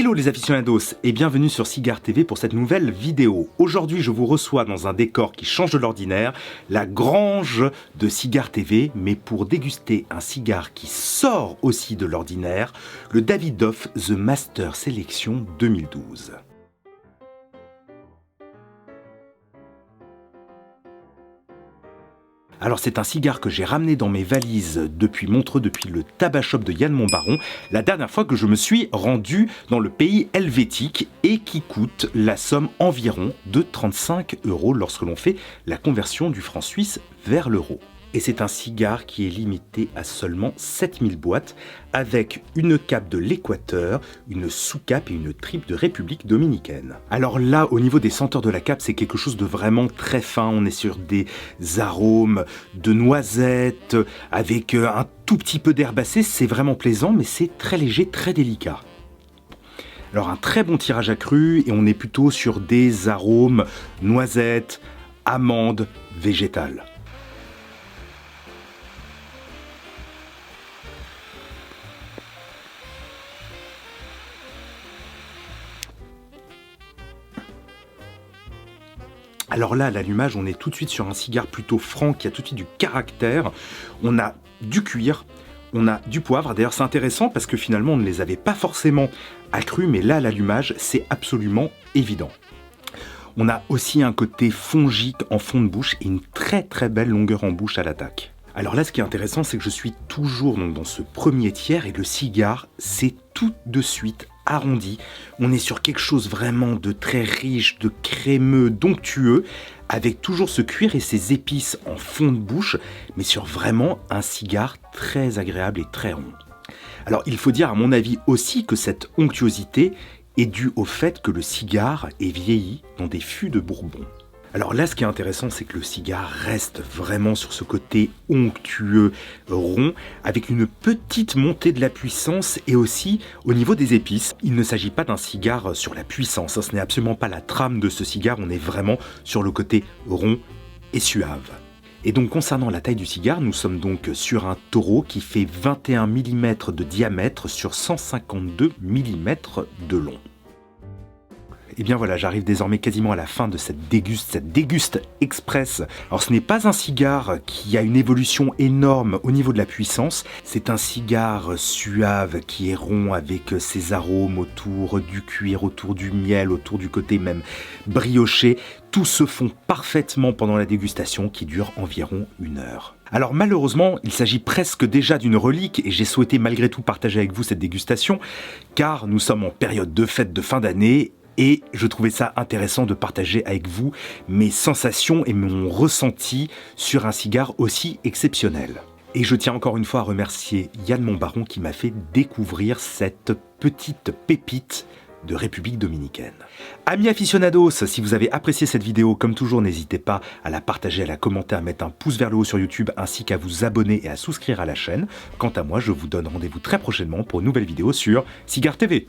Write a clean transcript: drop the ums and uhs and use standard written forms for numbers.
Hello les aficionados et bienvenue sur Cigare TV pour cette nouvelle vidéo. Aujourd'hui je vous reçois dans un décor qui change de l'ordinaire, la grange de Cigare TV, mais pour déguster un cigare qui sort aussi de l'ordinaire, le Davidoff The Master Selection 2012. Alors c'est un cigare que j'ai ramené dans mes valises depuis Montreux, depuis le tabac shop de Yann Montbaron, la dernière fois que je me suis rendu dans le pays helvétique et qui coûte la somme environ de 35 € lorsque l'on fait la conversion du franc suisse vers l'euro. Et c'est un cigare qui est limité à seulement 7000 boîtes avec une cape de l'Équateur, une sous-cape et une tripe de République dominicaine. Alors là, au niveau des senteurs de la cape, c'est quelque chose de vraiment très fin. On est sur des arômes de noisettes avec un tout petit peu d'herbacées. C'est vraiment plaisant, mais c'est très léger, très délicat. Alors un très bon tirage accru et on est plutôt sur des arômes noisettes, amandes, végétales. Alors là, à l'allumage, on est tout de suite sur un cigare plutôt franc qui a tout de suite du caractère. On a du cuir, on a du poivre. D'ailleurs, c'est intéressant parce que finalement, on ne les avait pas forcément accrus, mais là, à l'allumage, c'est absolument évident. On a aussi un côté fongique en fond de bouche et une très très belle longueur en bouche à l'attaque. Alors là, ce qui est intéressant, c'est que je suis toujours donc, dans ce premier tiers et le cigare, c'est tout de suite arrondi. On est sur quelque chose vraiment de très riche, de crémeux, d'onctueux, avec toujours ce cuir et ces épices en fond de bouche, mais sur vraiment un cigare très agréable et très rond. Alors il faut dire à mon avis aussi que cette onctuosité est due au fait que le cigare est vieilli dans des fûts de Bourbon. Alors là, ce qui est intéressant, c'est que le cigare reste vraiment sur ce côté onctueux, rond, avec une petite montée de la puissance et aussi au niveau des épices. Il ne s'agit pas d'un cigare sur la puissance, ce n'est absolument pas la trame de ce cigare, on est vraiment sur le côté rond et suave. Et donc concernant la taille du cigare, nous sommes donc sur un taureau qui fait 21 mm de diamètre sur 152 mm de long. Et bien voilà, j'arrive désormais quasiment à la fin de cette déguste express. Alors ce n'est pas un cigare qui a une évolution énorme au niveau de la puissance, c'est un cigare suave qui est rond avec ses arômes autour du cuir, autour du miel, autour du côté même brioché. Tout se fond parfaitement pendant la dégustation qui dure environ 1 heure. Alors malheureusement, il s'agit presque déjà d'une relique et j'ai souhaité malgré tout partager avec vous cette dégustation car nous sommes en période de fête de fin d'année. Et je trouvais ça intéressant de partager avec vous mes sensations et mon ressenti sur un cigare aussi exceptionnel. Et je tiens encore une fois à remercier Yann Montbaron qui m'a fait découvrir cette petite pépite de République dominicaine. Amis aficionados, si vous avez apprécié cette vidéo, comme toujours, n'hésitez pas à la partager, à la commenter, à mettre un pouce vers le haut sur YouTube, ainsi qu'à vous abonner et à souscrire à la chaîne. Quant à moi, je vous donne rendez-vous très prochainement pour une nouvelle vidéo sur Cigare TV.